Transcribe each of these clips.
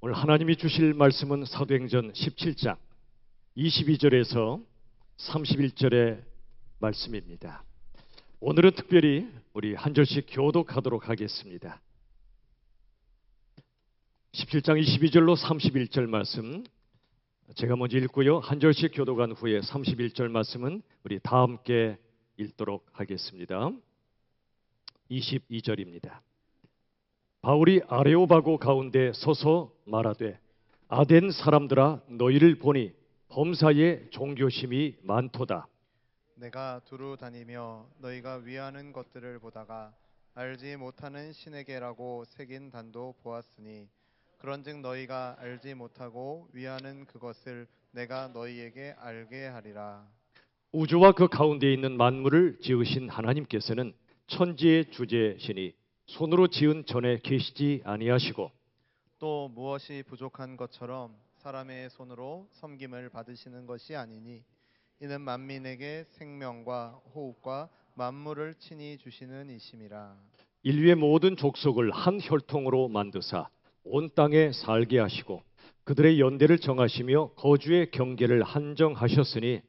오늘 하나님이 주실 말씀은 사도행전 17장 22절에서 31절의 말씀입니다. 오늘은 특별히 우리 한 절씩 교독하도록 하겠습니다. 17장 22절로 31절 말씀 제가 먼저 읽고요. 한 절씩 교독한 후에 31절 말씀은 우리 다 함께 읽도록 하겠습니다. 22절입니다. 바울이 아레오바고 가운데 서서 말하되 아덴 사람들아 너희를 보니 범사에 종교심이 많도다. 내가 두루 다니며 너희가 위하는 것들을 보다가 알지 못하는 신에게라고 새긴 단도 보았으니 그런즉 너희가 알지 못하고 위하는 그것을 내가 너희에게 알게 하리라. 우주와 그 가운데 있는 만물을 지으신 하나님께서는 천지의 주제시니 손으로 지은 전에 계시지 아니하시고 또 무엇이 부족한 것처럼 사람의 손으로 섬김을 받으시는 것이 아니니 이는 만민에게 생명과 호흡과 만물을 친히 주시는 이심이라. 인류의 모든 족속을 한 혈통으로 만드사 온 땅에 살게 하시고 그들의 연대를 정하시며 거주의 경계를 한정하셨으니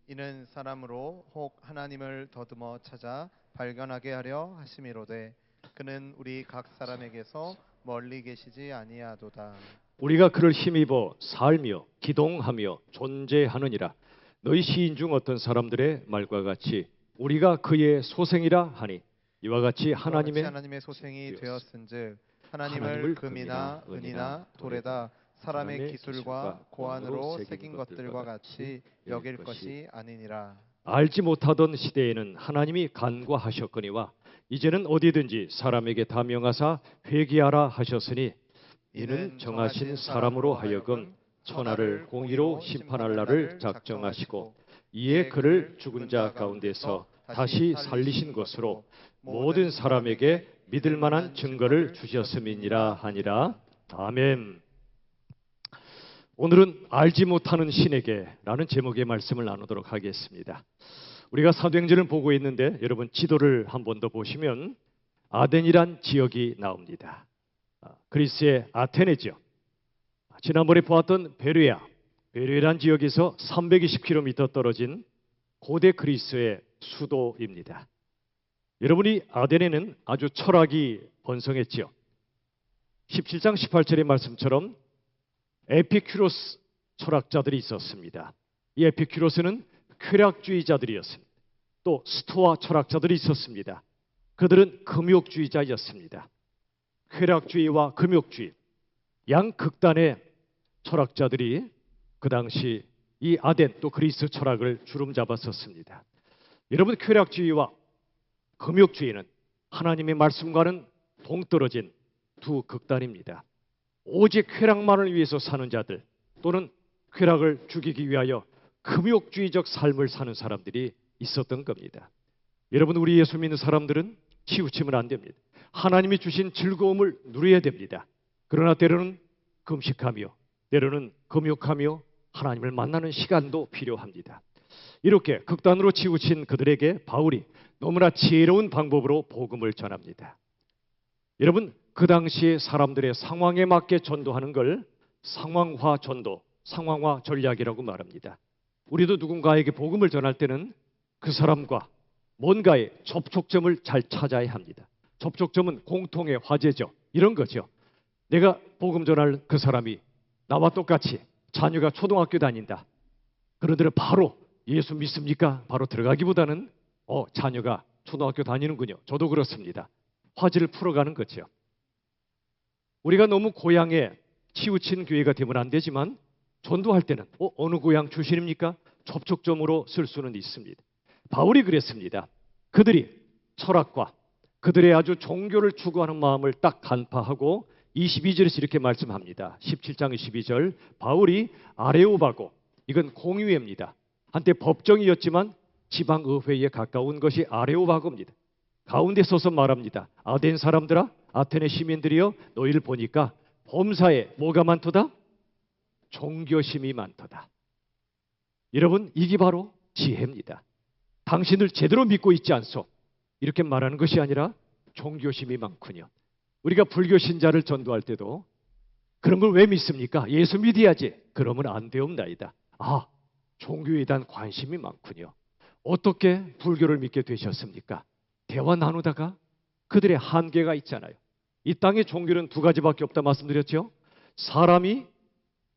이는 사람으로 혹 하나님을 더듬어 찾아 발견하게 하려 하심이로되 그는 우리 각 사람에게서 멀리 계시지 아니하도다. 우리가 그를 힘입어 살며 기동하며 존재하느니라. 너희 시인 중 어떤 사람들의 말과 같이 우리가 그의 소생이라 하니 이와 같이 하나님의 소생이 되었은즉 하나님을 금이나 은이나 돌에다 사람의 기술과 고안으로 새긴 것들과 같이 여길 것이 아니니라. 알지 못하던 시대에는 하나님이 간과하셨거니와 이제는 어디든지 사람에게 다 명하사 회개하라 하셨으니 이는 정하신 사람으로 하여금 천하를 공의로 심판할 날을 작정하시고 이에 그를 죽은 자 가운데서 다시 살리신 것으로 모든 사람에게 믿을 만한 증거를 주셨음이니라 하니라. 아멘. 오늘은 알지 못하는 신에게 라는 제목의 말씀을 나누도록 하겠습니다. 우리가 사도행전을 보고 있는데 여러분 지도를 한 번 더 보시면 아덴이란 지역이 나옵니다. 그리스의 아테네죠. 지난번에 보았던 베르야란 지역에서 320km 떨어진 고대 그리스의 수도입니다. 여러분이 아덴에는 아주 철학이 번성했죠. 17장 18절의 말씀처럼 에피큐로스 철학자들이 있었습니다. 이 에피큐로스는 쾌락주의자들이었습니다. 또 스토아 철학자들이 있었습니다. 그들은 금욕주의자였습니다. 쾌락주의와 금욕주의 양극단의 철학자들이 그 당시 이 아덴 또 그리스 철학을 주름잡았었습니다. 여러분 쾌락주의와 금욕주의는 하나님의 말씀과는 동떨어진 두 극단입니다. 오직 쾌락만을 위해서 사는 자들 또는 쾌락을 죽이기 위하여 금욕주의적 삶을 사는 사람들이 있었던 겁니다. 여러분 우리 예수 믿는 사람들은 치우치면 안 됩니다. 하나님이 주신 즐거움을 누려야 됩니다. 그러나 때로는 금식하며 때로는 금욕하며 하나님을 만나는 시간도 필요합니다. 이렇게 극단으로 치우친 그들에게 바울이 너무나 지혜로운 방법으로 복음을 전합니다. 여러분 그 당시에 사람들의 상황에 맞게 전도하는 걸 상황화 전도, 상황화 전략이라고 말합니다. 우리도 누군가에게 복음을 전할 때는 그 사람과 뭔가의 접촉점을 잘 찾아야 합니다. 접촉점은 공통의 화제죠. 이런 거죠. 내가 복음 전할 그 사람이 나와 똑같이 자녀가 초등학교 다닌다. 그런데 바로 예수 믿습니까? 바로 들어가기보다는 자녀가 초등학교 다니는군요. 저도 그렇습니다. 화제를 풀어가는 거죠. 우리가 너무 고향에 치우친 교회가 되면 안 되지만 전도할 때는 어느 고향 출신입니까? 접촉점으로 쓸 수는 있습니다. 바울이 그랬습니다. 그들이 철학과 그들의 아주 종교를 추구하는 마음을 딱 간파하고 22절에서 이렇게 말씀합니다. 17장 22절 바울이 아레오바고 이건 공의회입니다. 한때 법정이었지만 지방의회에 가까운 것이 아레오바고입니다. 가운데 서서 말합니다. 아덴 사람들아 아테네 시민들이여 너희를 보니까 범사에 뭐가 많도다? 종교심이 많도다. 여러분 이게 바로 지혜입니다. 당신을 제대로 믿고 있지 않소. 이렇게 말하는 것이 아니라 종교심이 많군요. 우리가 불교 신자를 전도할 때도 그런 걸 왜 믿습니까? 예수 믿어야지. 그러면 안 되옵나이다. 아, 종교에 대한 관심이 많군요. 어떻게 불교를 믿게 되셨습니까? 대화 나누다가 그들의 한계가 있잖아요. 이 땅의 종교는 두 가지밖에 없다 말씀드렸죠. 사람이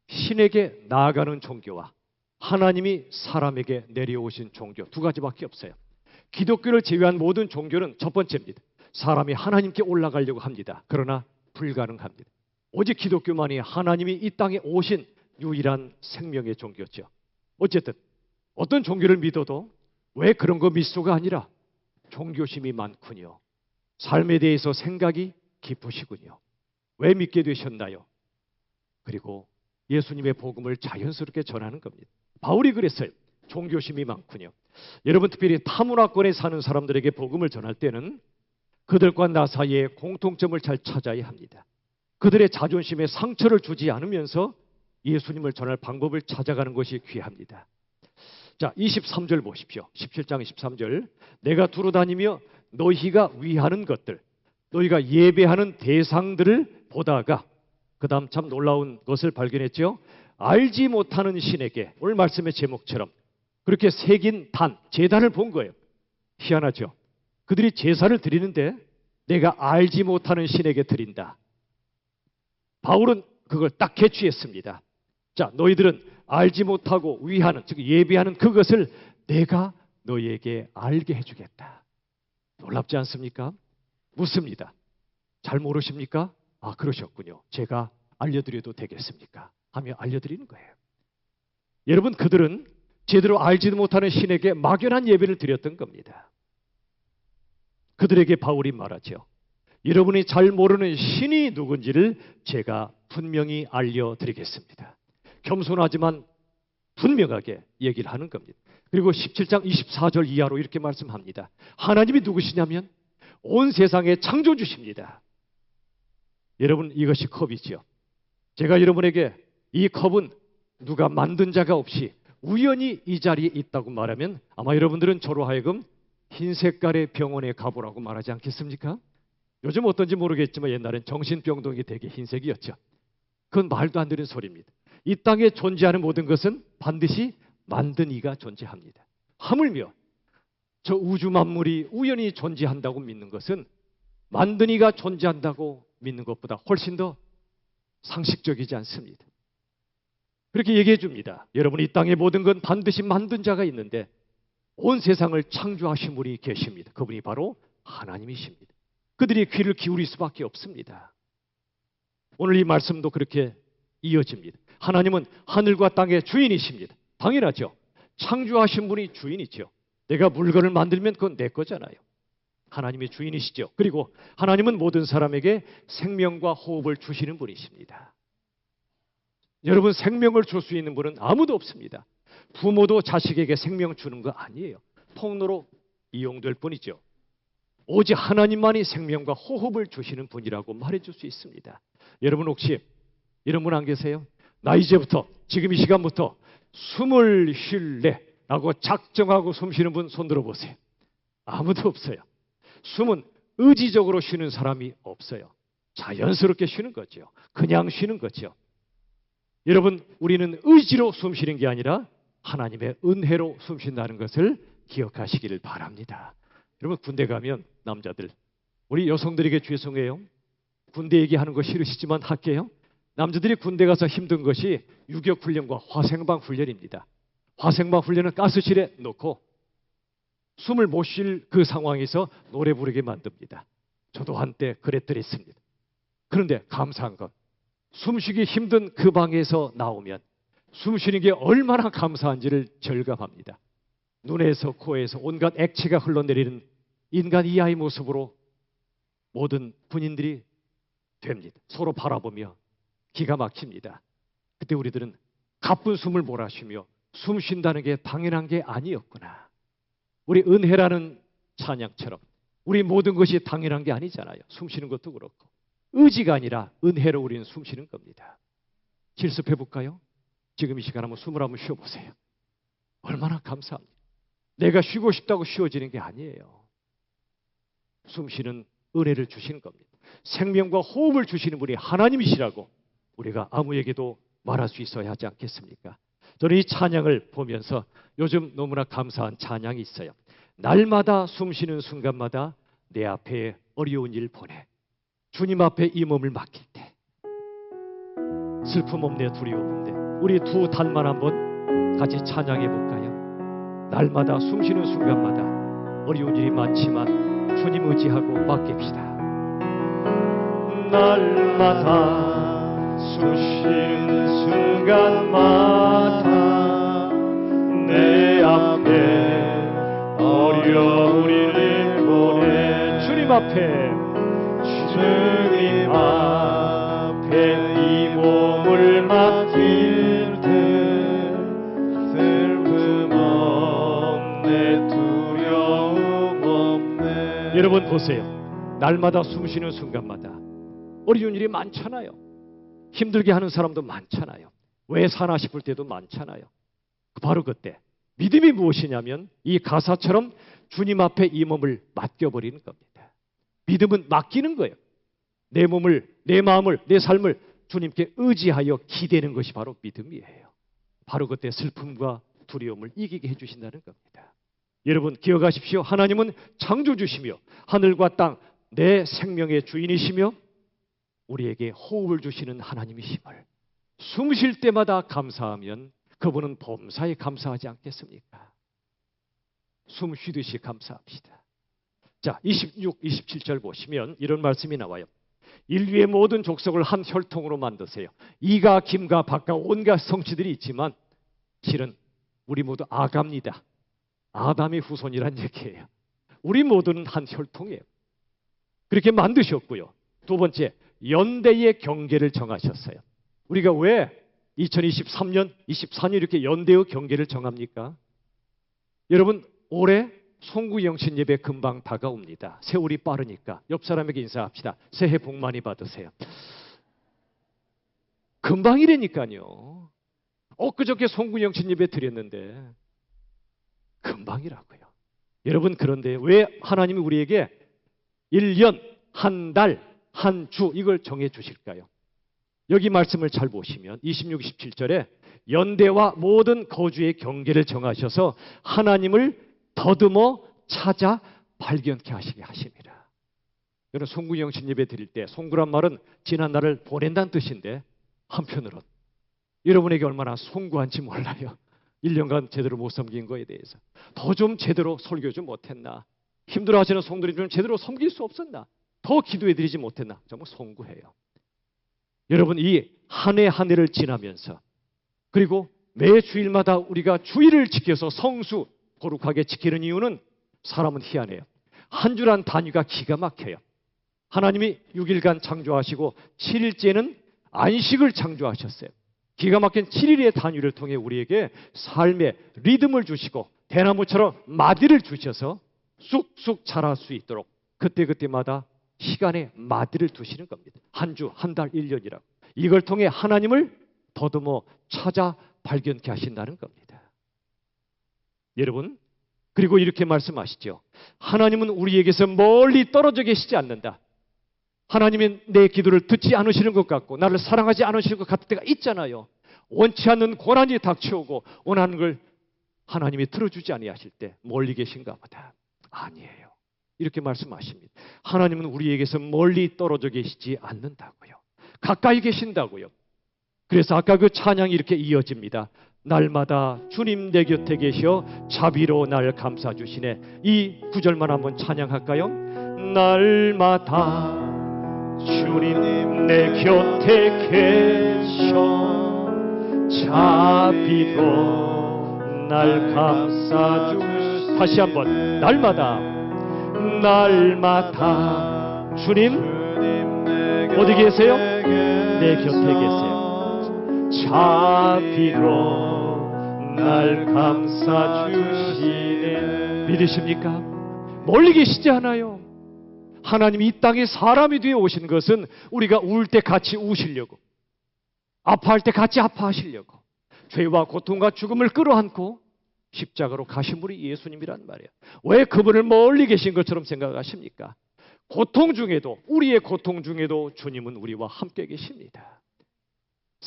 신에게 나아가는 종교와 하나님이 사람에게 내려오신 종교, 두 가지밖에 없어요. 기독교를 제외한 모든 종교는 첫 번째입니다. 사람이 하나님께 올라가려고 합니다. 그러나 불가능합니다. 오직 기독교만이 하나님이 이 땅에 오신 유일한 생명의 종교죠. 어쨌든 어떤 종교를 믿어도 왜 그런 거 믿소가 아니라 종교심이 많군요. 삶에 대해서 생각이 깊으시군요. 왜 믿게 되셨나요? 그리고 예수님의 복음을 자연스럽게 전하는 겁니다. 바울이 그랬어요. 종교심이 많군요. 여러분, 특별히 타문화권에 사는 사람들에게 복음을 전할 때는 그들과 나 사이에 공통점을 잘 찾아야 합니다. 그들의 자존심에 상처를 주지 않으면서 예수님을 전할 방법을 찾아가는 것이 귀합니다. 자, 23절 보십시오. 17장 23절. 내가 두루 다니며 너희가 위하는 것들, 너희가 예배하는 대상들을 보다가, 그 다음 참 놀라운 것을 발견했죠. 알지 못하는 신에게, 오늘 말씀의 제목처럼 그렇게 새긴 단, 제단을 본 거예요. 희한하죠. 그들이 제사를 드리는데 내가 알지 못하는 신에게 드린다. 바울은 그걸 딱 캐치했습니다. 자, 너희들은 알지 못하고 위하는, 즉 예배하는 그것을 내가 너희에게 알게 해주겠다. 놀랍지 않습니까? 묻습니다. 잘 모르십니까? 아, 그러셨군요. 제가 알려드려도 되겠습니까? 하며 알려드리는 거예요. 여러분, 그들은 제대로 알지도 못하는 신에게 막연한 예배를 드렸던 겁니다. 그들에게 바울이 말하죠. 여러분이 잘 모르는 신이 누군지를 제가 분명히 알려드리겠습니다. 겸손하지만 분명하게 얘기를 하는 겁니다. 그리고 17장 24절 이하로 이렇게 말씀합니다. 하나님이 누구시냐면 온 세상의 창조주십니다. 여러분, 이것이 컵이죠. 제가 여러분에게 이 컵은 누가 만든 자가 없이 우연히 이 자리에 있다고 말하면 아마 여러분들은 저로 하여금 흰 색깔의 병원에 가보라고 말하지 않겠습니까? 요즘 어떤지 모르겠지만 옛날엔 정신병동이 되게 흰색이었죠. 그건 말도 안 되는 소리입니다. 이 땅에 존재하는 모든 것은 반드시 만든 이가 존재합니다. 하물며 저 우주 만물이 우연히 존재한다고 믿는 것은 만든 이가 존재한다고 믿는 것보다 훨씬 더 상식적이지 않습니다. 그렇게 얘기해 줍니다. 여러분, 이 땅의 모든 건 반드시 만든 자가 있는데 온 세상을 창조하신 분이 계십니다. 그분이 바로 하나님이십니다. 그들이 귀를 기울일 수밖에 없습니다. 오늘 이 말씀도 그렇게 이어집니다. 하나님은 하늘과 땅의 주인이십니다. 당연하죠. 창조하신 분이 주인이죠. 내가 물건을 만들면 그건 내 거잖아요. 하나님이 주인이시죠. 그리고 하나님은 모든 사람에게 생명과 호흡을 주시는 분이십니다. 여러분, 생명을 줄 수 있는 분은 아무도 없습니다. 부모도 자식에게 생명 주는 거 아니에요. 통로로 이용될 뿐이죠. 오직 하나님만이 생명과 호흡을 주시는 분이라고 말해줄 수 있습니다. 여러분, 혹시 이런 분 안 계세요? 나 이제부터, 지금 이 시간부터 숨을 쉴래 라고 작정하고 숨 쉬는 분 손 들어보세요. 아무도 없어요. 숨은 의지적으로 쉬는 사람이 없어요. 자연스럽게 쉬는 거죠. 그냥 쉬는 거죠. 여러분, 우리는 의지로 숨 쉬는 게 아니라 하나님의 은혜로 숨 쉰다는 것을 기억하시기를 바랍니다. 여러분, 군대 가면 남자들, 우리 여성들에게 죄송해요. 군대 얘기하는 거 싫으시지만 할게요. 남자들이 군대 가서 힘든 것이 유격훈련과 화생방 훈련입니다. 화생방 훈련은 가스실에 넣고 숨을 못 쉴 그 상황에서 노래 부르게 만듭니다. 저도 한때 그랬더랬습니다. 그런데 감사한 건 숨쉬기 힘든 그 방에서 나오면 숨쉬는 게 얼마나 감사한지를 절감합니다. 눈에서 코에서 온갖 액체가 흘러내리는 인간 이하의 모습으로 모든 군인들이 됩니다. 서로 바라보며 기가 막힙니다. 그때 우리들은 가쁜 숨을 몰아쉬며 숨 쉰다는 게 당연한 게 아니었구나. 우리 은혜라는 찬양처럼 우리 모든 것이 당연한 게 아니잖아요. 숨 쉬는 것도 그렇고 의지가 아니라 은혜로 우리는 숨 쉬는 겁니다. 실습해 볼까요? 지금 이 시간 한번 숨을 한번 쉬어보세요. 얼마나 감사합니다. 내가 쉬고 싶다고 쉬어지는 게 아니에요. 숨 쉬는 은혜를 주시는 겁니다. 생명과 호흡을 주시는 분이 하나님이시라고 우리가 아무에게도 말할 수 있어야 하지 않겠습니까? 저는 이 찬양을 보면서 요즘 너무나 감사한 찬양이 있어요. 날마다 숨쉬는 순간마다 내 앞에 어려운 일 보내. 주님 앞에 이 몸을 맡길 때 슬픔 없네, 두려움 없네. 우리 두 단만 한번 같이 찬양해 볼까요? 날마다 숨쉬는 순간마다 어려운 일이 많지만 주님 의지하고 맡깁시다. 날마다 숨쉬는 순간마다 내 앞에 어려운 일을 보내. 주님 앞에 이 몸을 맡길 때 슬픔 없네, 두려움 없네. 여러분 보세요. 날마다 숨쉬는 순간마다 어려운 일이 많잖아요. 힘들게 하는 사람도 많잖아요. 왜 사나 싶을 때도 많잖아요. 바로 그때 믿음이 무엇이냐면 이 가사처럼 주님 앞에 이 몸을 맡겨버리는 겁니다. 믿음은 맡기는 거예요. 내 몸을, 내 마음을, 내 삶을 주님께 의지하여 기대는 것이 바로 믿음이에요. 바로 그때 슬픔과 두려움을 이기게 해주신다는 겁니다. 여러분 기억하십시오. 하나님은 창조주시며 하늘과 땅, 내 생명의 주인이시며 우리에게 호흡을 주시는 하나님이심을 숨 쉴 때마다 감사하면 그분은 범사에 감사하지 않겠습니까? 숨 쉬듯이 감사합시다. 자, 26, 27절 보시면 이런 말씀이 나와요. 인류의 모든 족속을 한 혈통으로 만드세요. 이가, 김가, 박가 온갖 성취들이 있지만 실은 우리 모두 아가입니다. 아담의 후손이란 얘기예요. 우리 모두는 한 혈통이에요. 그렇게 만드셨고요. 두 번째, 연대의 경계를 정하셨어요. 우리가 왜 2023년, 24년 이렇게 연대의 경계를 정합니까? 여러분 올해 송구영신 예배 금방 다가옵니다. 세월이 빠르니까 옆 사람에게 인사합시다. 새해 복 많이 받으세요. 금방이라니까요. 엊그저께 송구영신 예배 드렸는데 금방이라고요. 여러분 그런데 왜 하나님이 우리에게 1년, 한 달, 한 주 이걸 정해 주실까요? 여기 말씀을 잘 보시면 26, 27절에 연대와 모든 거주의 경계를 정하셔서 하나님을 더듬어 찾아 발견케 하시게 하십니다. 여러분 송구영신 예배 드릴 때 송구란 말은 지난 날을 보낸다는 뜻인데 한편으로는 여러분에게 얼마나 송구한지 몰라요. 1년간 제대로 못 섬긴 거에 대해서 더 좀 제대로 설교 좀 못했나, 힘들어하시는 성도님 좀 제대로 섬길 수 없었나, 더 기도해드리지 못했나, 정말 송구해요. 여러분 이 한 해 한 해를 지나면서 그리고 매 주일마다 우리가 주일을 지켜서 성수 거룩하게 지키는 이유는 사람은 희한해요. 한 주란 단위가 기가 막혀요. 하나님이 6일간 창조하시고 7일째는 안식을 창조하셨어요. 기가 막힌 7일의 단위를 통해 우리에게 삶의 리듬을 주시고 대나무처럼 마디를 주셔서 쑥쑥 자랄 수 있도록 그때그때마다 시간에 마디를 두시는 겁니다. 한 주, 한 달, 1년이라고. 이걸 통해 하나님을 더듬어 찾아 발견케 하신다는 겁니다. 여러분, 그리고 이렇게 말씀하시죠. 하나님은 우리에게서 멀리 떨어져 계시지 않는다. 하나님은 내 기도를 듣지 않으시는 것 같고 나를 사랑하지 않으시는 것 같을 때가 있잖아요. 원치 않는 고난이 닥쳐오고 원하는 걸 하나님이 들어주지 아니하실 때 멀리 계신가 보다. 아니에요. 이렇게 말씀하십니다. 하나님은 우리에게서 멀리 떨어져 계시지 않는다고요. 가까이 계신다고요. 그래서 아까 그 찬양이 이렇게 이어집니다. 날마다 주님 내 곁에 계셔 자비로 날 감싸주시네. 이 구절만 한번 찬양할까요? 날마다 주님 내 곁에 계셔 자비로 날 감싸주시네. 다시 한번 날마다 주님 어디 계세요? 내 곁에 계세요. 자비로 날 감싸주시네. 믿으십니까? 멀리 계시지 않아요. 하나님이 이 땅에 사람이 되어 오신 것은 우리가 울 때 같이 우시려고, 아파할 때 같이 아파하시려고, 죄와 고통과 죽음을 끌어안고 십자가로 가신 분이 예수님이란 말이에요. 왜 그분을 멀리 계신 것처럼 생각하십니까? 고통 중에도, 우리의 고통 중에도 주님은 우리와 함께 계십니다.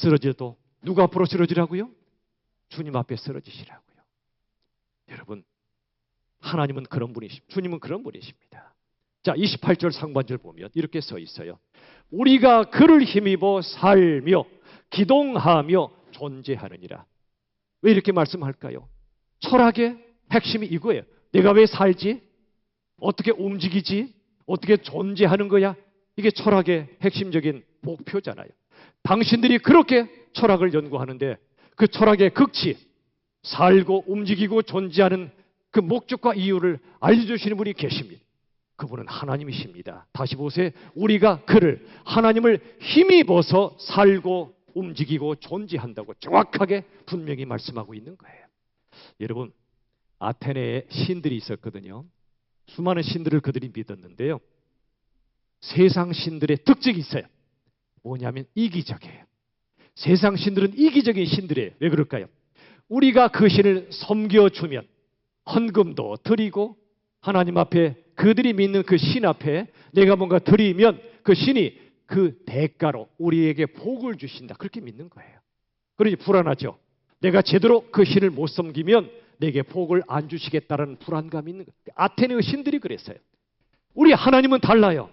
쓰러져도 누구 앞으로 쓰러지라고요? 주님 앞에 쓰러지시라고요. 여러분, 하나님은 그런 분이십니다. 주님은 그런 분이십니다. 자, 28절 상반절 보면 이렇게 써 있어요. 우리가 그를 힘입어 살며 기동하며 존재하느니라. 왜 이렇게 말씀할까요? 철학의 핵심이 이거예요. 내가 왜 살지? 어떻게 움직이지? 어떻게 존재하는 거야? 이게 철학의 핵심적인 목표잖아요. 당신들이 그렇게 철학을 연구하는데 그 철학의 극치, 살고 움직이고 존재하는 그 목적과 이유를 알려주시는 분이 계십니다. 그분은 하나님이십니다. 다시 보세요. 우리가 그를, 하나님을 힘입어서 살고 움직이고 존재한다고 정확하게 분명히 말씀하고 있는 거예요. 여러분, 아테네에 신들이 있었거든요. 수많은 신들을 그들이 믿었는데요. 세상 신들의 특징이 있어요. 뭐냐면 이기적이에요. 세상 신들은 이기적인 신들이에요. 왜 그럴까요? 우리가 그 신을 섬겨주면 헌금도 드리고 하나님 앞에 그들이 믿는 그 신 앞에 내가 뭔가 드리면 그 신이 그 대가로 우리에게 복을 주신다. 그렇게 믿는 거예요. 그러니 불안하죠. 내가 제대로 그 신을 못 섬기면 내게 복을 안 주시겠다라는 불안감이 있는 거예요. 아테네의 신들이 그랬어요. 우리 하나님은 달라요.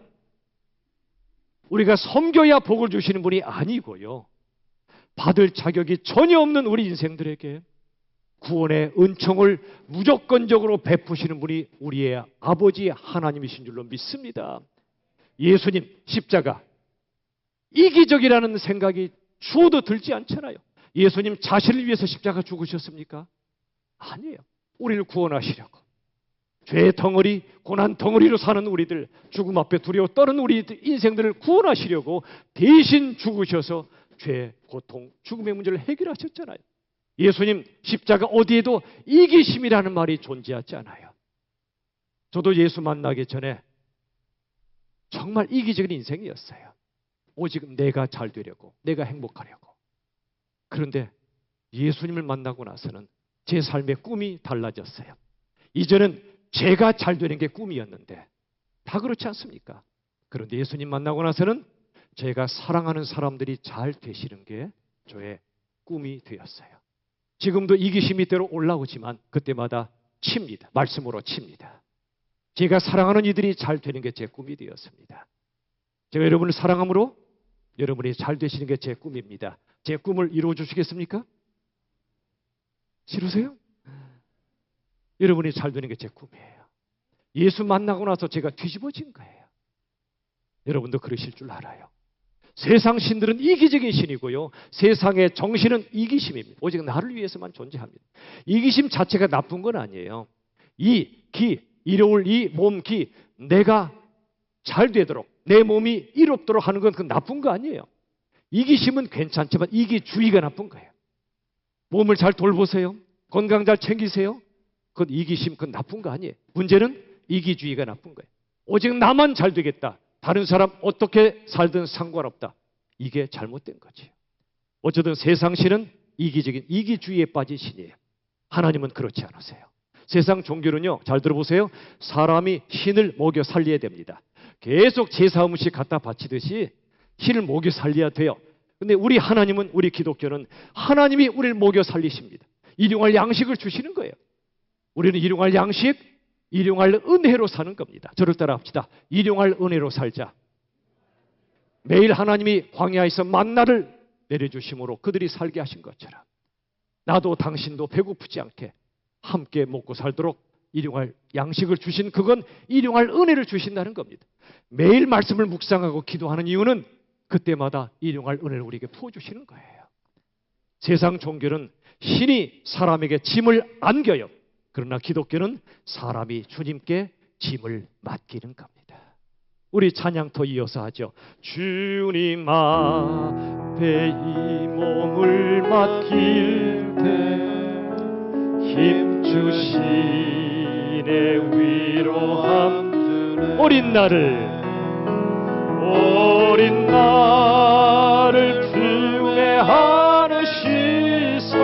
우리가 섬겨야 복을 주시는 분이 아니고요. 받을 자격이 전혀 없는 우리 인생들에게 구원의 은총을 무조건적으로 베푸시는 분이 우리의 아버지 하나님이신 줄로 믿습니다. 예수님 십자가 이기적이라는 생각이 주어도 들지 않잖아요. 예수님 자신을 위해서 십자가 죽으셨습니까? 아니에요. 우리를 구원하시려고. 죄의 덩어리, 고난 덩어리로 사는 우리들, 죽음 앞에 두려워 떠는 우리 인생들을 구원하시려고 대신 죽으셔서 죄, 고통, 죽음의 문제를 해결하셨잖아요. 예수님 십자가 어디에도 이기심이라는 말이 존재하지 않아요. 저도 예수 만나기 전에 정말 이기적인 인생이었어요. 오직 내가 잘 되려고, 내가 행복하려고. 그런데 예수님을 만나고 나서는 제 삶의 꿈이 달라졌어요. 이제는 제가 잘 되는 게 꿈이었는데 다 그렇지 않습니까? 그런데 예수님 만나고 나서는 제가 사랑하는 사람들이 잘 되시는 게 저의 꿈이 되었어요. 지금도 이기심이 때로 올라오지만 그때마다 칩니다. 말씀으로 칩니다. 제가 사랑하는 이들이 잘 되는 게 제 꿈이 되었습니다. 제가 여러분을 사랑함으로 여러분이 잘 되시는 게 제 꿈입니다. 제 꿈을 이루어 주시겠습니까? 싫으세요? 여러분이 잘 되는 게 제 꿈이에요. 예수 만나고 나서 제가 뒤집어진 거예요. 여러분도 그러실 줄 알아요. 세상 신들은 이기적인 신이고요. 세상의 정신은 이기심입니다. 오직 나를 위해서만 존재합니다. 이기심 자체가 나쁜 건 아니에요. 이로울 이 몸기, 내가 잘 되도록 내 몸이 이롭도록 하는 건 그건 나쁜 거 아니에요. 이기심은 괜찮지만 이기주의가 나쁜 거예요. 몸을 잘 돌보세요. 건강 잘 챙기세요. 그건 이기심, 그건 나쁜 거 아니에요. 문제는 이기주의가 나쁜 거예요. 오직 나만 잘 되겠다. 다른 사람 어떻게 살든 상관없다. 이게 잘못된 거지. 어쨌든 세상 신은 이기적인 이기주의에 빠진 신이에요. 하나님은 그렇지 않으세요. 세상 종교는요, 잘 들어보세요. 사람이 신을 먹여 살려야 됩니다. 계속 제사 음식 갖다 바치듯이 신을 먹여 살려야 돼요. 근데 우리 하나님은, 우리 기독교는 하나님이 우리를 먹여 살리십니다. 일용할 양식을 주시는 거예요. 우리는 일용할 양식, 일용할 은혜로 사는 겁니다. 저를 따라 합시다. 일용할 은혜로 살자. 매일 하나님이 광야에서 만나를 내려주심으로 그들이 살게 하신 것처럼 나도 당신도 배고프지 않게 함께 먹고 살도록 일용할 양식을 주신, 그건 일용할 은혜를 주신다는 겁니다. 매일 말씀을 묵상하고 기도하는 이유는 그때마다 일용할 은혜를 우리에게 부어주시는 거예요. 세상 종교는 신이 사람에게 짐을 안겨요. 그러나 기독교는 사람이 주님께 짐을 맡기는 겁니다. 우리 찬양터 이어서 하죠. 주님 앞에 이 몸을 맡길 때 힘 주시네 위로함 주네. 어린 나를 중에 안으시사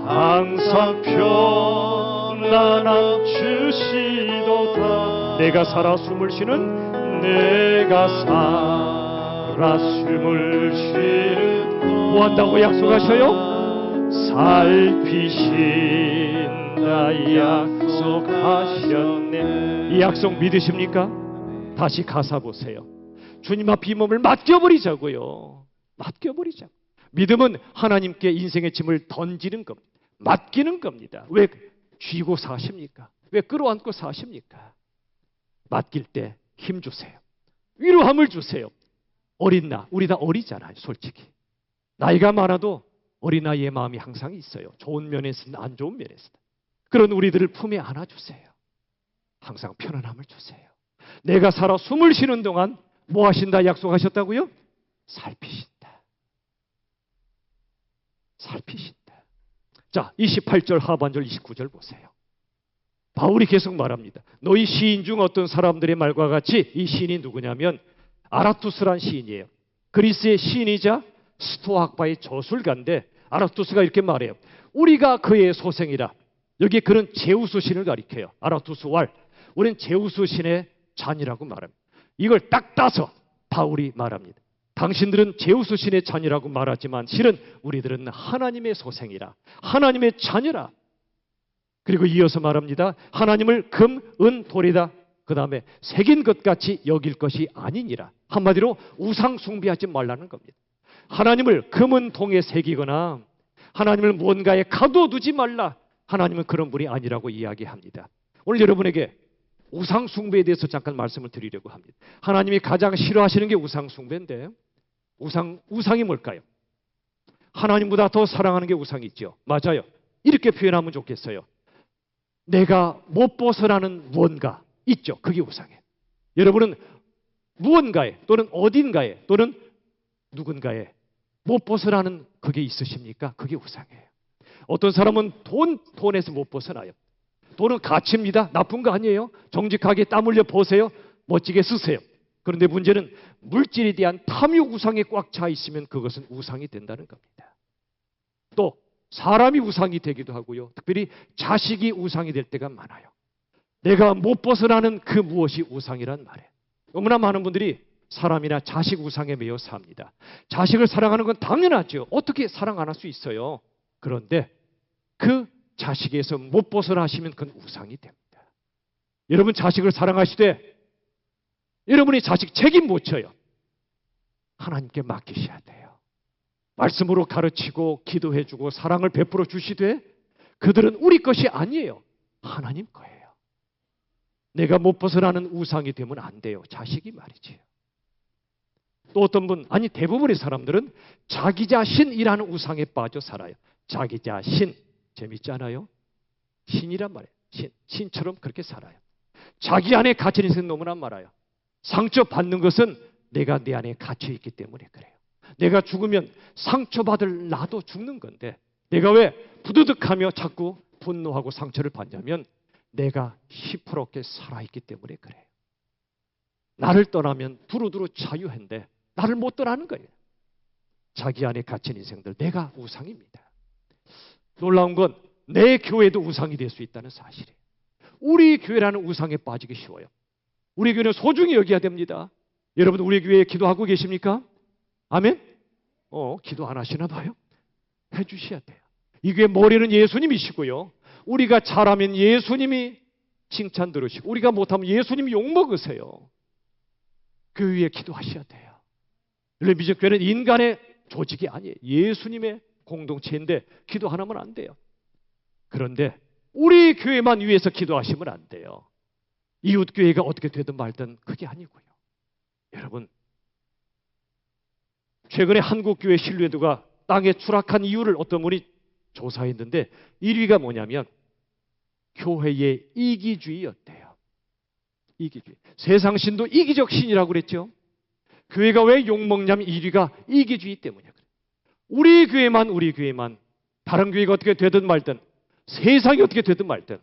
항상 편안함 주시도다. 내가 살아 숨을 쉬는 내가 살아 살아 숨을 쉬는 뭐 한다고 약속하셔요? 살피신다 약속하셨네. 이 약속 믿으십니까? 다시 가사 보세요. 주님 앞 이 몸을 맡겨버리자고요. 맡겨버리자. 믿음은 하나님께 인생의 짐을 던지는 겁니다. 맡기는 겁니다. 왜 쥐고 사십니까? 왜 끌어안고 사십니까? 맡길 때 힘 주세요. 위로함을 주세요. 어린 나, 우리 다 어리잖아요, 솔직히. 나이가 많아도 어린아이의 마음이 항상 있어요. 좋은 면에서는 안 좋은 면에서는. 그런 우리들을 품에 안아주세요. 항상 편안함을 주세요. 내가 살아 숨을 쉬는 동안 뭐 하신다 약속하셨다고요? 살피신다. 살피신다. 자, 28절 하반절 29절 보세요. 바울이 계속 말합니다. 너희 시인 중 어떤 사람들의 말과 같이, 이 시인이 누구냐면 아라투스란 시인이에요. 그리스의 시인이자 스토아학파의 저술가인데 아라투스가 이렇게 말해요. 우리가 그의 소생이라. 여기 그는 제우스 신을 가리켜요. 아라투스 왈. 우리는 제우스 신의 잔이라고 말합니다. 이걸 딱 따서 바울이 말합니다. 당신들은 제우스 신의 잔이라고 말하지만 실은 우리들은 하나님의 소생이라. 하나님의 자녀라. 그리고 이어서 말합니다. 하나님을 금, 은, 돌이다. 그 다음에 새긴 것 같이 여길 것이 아니니라. 한마디로 우상 숭배하지 말라는 겁니다. 하나님을 금은 동에 새기거나 하나님을 무언가에 가둬두지 말라. 하나님은 그런 분이 아니라고 이야기합니다. 오늘 여러분에게 우상 숭배에 대해서 잠깐 말씀을 드리려고 합니다. 하나님이 가장 싫어하시는 게 우상 숭배인데 우상이 뭘까요? 하나님보다 더 사랑하는 게 우상이 있죠. 맞아요. 이렇게 표현하면 좋겠어요. 내가 못 벗어나는 무언가 있죠. 그게 우상이에요. 여러분은 무언가에 또는 어딘가에 또는 누군가에 못 벗어나는 그게 있으십니까? 그게 우상이에요. 어떤 사람은 돈에서 못 벗어나요. 돈은 가치입니다. 나쁜 거 아니에요. 정직하게 땀 흘려 버세요. 멋지게 쓰세요. 그런데 문제는 물질에 대한 탐욕 우상에 꽉 차 있으면 그것은 우상이 된다는 겁니다. 또 사람이 우상이 되기도 하고요. 특별히 자식이 우상이 될 때가 많아요. 내가 못 벗어나는 그 무엇이 우상이란 말이에요. 너무나 많은 분들이 사람이나 자식 우상에 매여 삽니다. 자식을 사랑하는 건 당연하죠. 어떻게 사랑 안 할 수 있어요. 그런데 그 자식에서 못 벗어나시면 그건 우상이 됩니다. 여러분 자식을 사랑하시되 여러분이 자식 책임 못 져요. 하나님께 맡기셔야 돼요. 말씀으로 가르치고 기도해주고 사랑을 베풀어 주시되 그들은 우리 것이 아니에요. 하나님 거예요. 내가 못 벗어나는 우상이 되면 안 돼요. 자식이 말이지요. 또 어떤 분, 아니 대부분의 사람들은 자기 자신이라는 우상에 빠져 살아요. 자기 자신. 재밌지 않아요? 신이란 말이에요. 신처럼 그렇게 살아요. 자기 안에 갇힌 인생 너무나 많아요. 상처받는 것은 내가 내 안에 갇혀있기 때문에 그래요. 내가 죽으면 상처받을 나도 죽는 건데 내가 왜 부드득하며 자꾸 분노하고 상처를 받냐면 내가 시퍼렇게 살아있기 때문에 그래요. 나를 떠나면 두루두루 자유한데 나를 못 떠나는 거예요. 자기 안에 갇힌 인생들, 내가 우상입니다. 놀라운 건 내 교회도 우상이 될 수 있다는 사실이에요. 우리 교회라는 우상에 빠지기 쉬워요. 우리 교회는 소중히 여겨야 됩니다. 여러분 우리 교회에 기도하고 계십니까? 아멘? 기도 안 하시나 봐요? 해주셔야 돼요. 이 교회 머리는 예수님이시고요. 우리가 잘하면 예수님이 칭찬 들으시고 우리가 못하면 예수님이 욕먹으세요. 교회에 기도하셔야 돼요. 미적교회는 인간의 조직이 아니에요. 예수님의 공동체인데 기도 하나면 안 돼요. 그런데 우리 교회만 위해서 기도하시면 안 돼요. 이웃교회가 어떻게 되든 말든 그게 아니고요. 여러분 최근에 한국교회 신뢰도가 땅에 추락한 이유를 어떤 분이 조사했는데 1위가 뭐냐면 교회의 이기주의였대요. 이기주의. 세상 신도 이기적 신이라고 그랬죠. 교회가 왜 욕먹냐면 1위가 이기주의 때문이에요. 우리 교회만 다른 교회가 어떻게 되든 말든 세상이 어떻게 되든 말든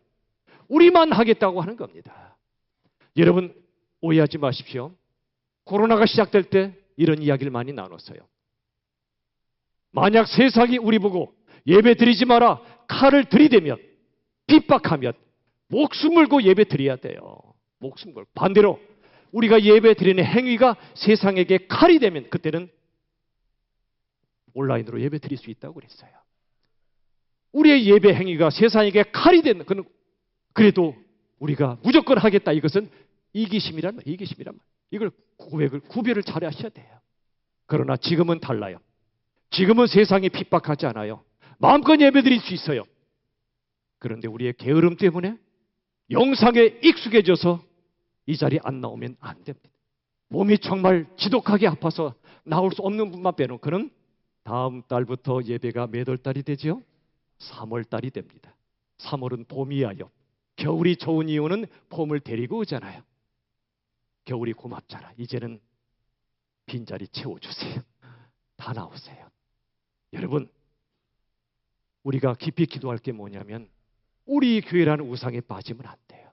우리만 하겠다고 하는 겁니다. 여러분 오해하지 마십시오. 코로나가 시작될 때 이런 이야기를 많이 나눴어요. 만약 세상이 우리 보고 예배 드리지 마라 칼을 들이대면 핍박하면 목숨 걸고 예배 드려야 돼요. 목숨 걸고. 반대로 우리가 예배 드리는 행위가 세상에게 칼이 되면 그때는 온라인으로 예배 드릴 수 있다고 그랬어요. 우리의 예배 행위가 세상에게 칼이 되는, 그래도 우리가 무조건 하겠다. 이것은 이기심이란 말, 이기심이란 말. 이걸 구별을 잘 하셔야 돼요. 그러나 지금은 달라요. 지금은 세상이 핍박하지 않아요. 마음껏 예배 드릴 수 있어요. 그런데 우리의 게으름 때문에 영상에 익숙해져서 이 자리에 안 나오면 안 됩니다. 몸이 정말 지독하게 아파서 나올 수 없는 분만 빼놓고는 다음 달부터 예배가 몇 월 달이 되죠? 3월 달이 됩니다. 3월은 봄이야요. 겨울이 좋은 이유는 봄을 데리고 오잖아요. 겨울이 고맙잖아. 이제는 빈자리 채워주세요. 다 나오세요. 여러분, 우리가 깊이 기도할 게 뭐냐면 우리 교회라는 우상에 빠지면 안 돼요.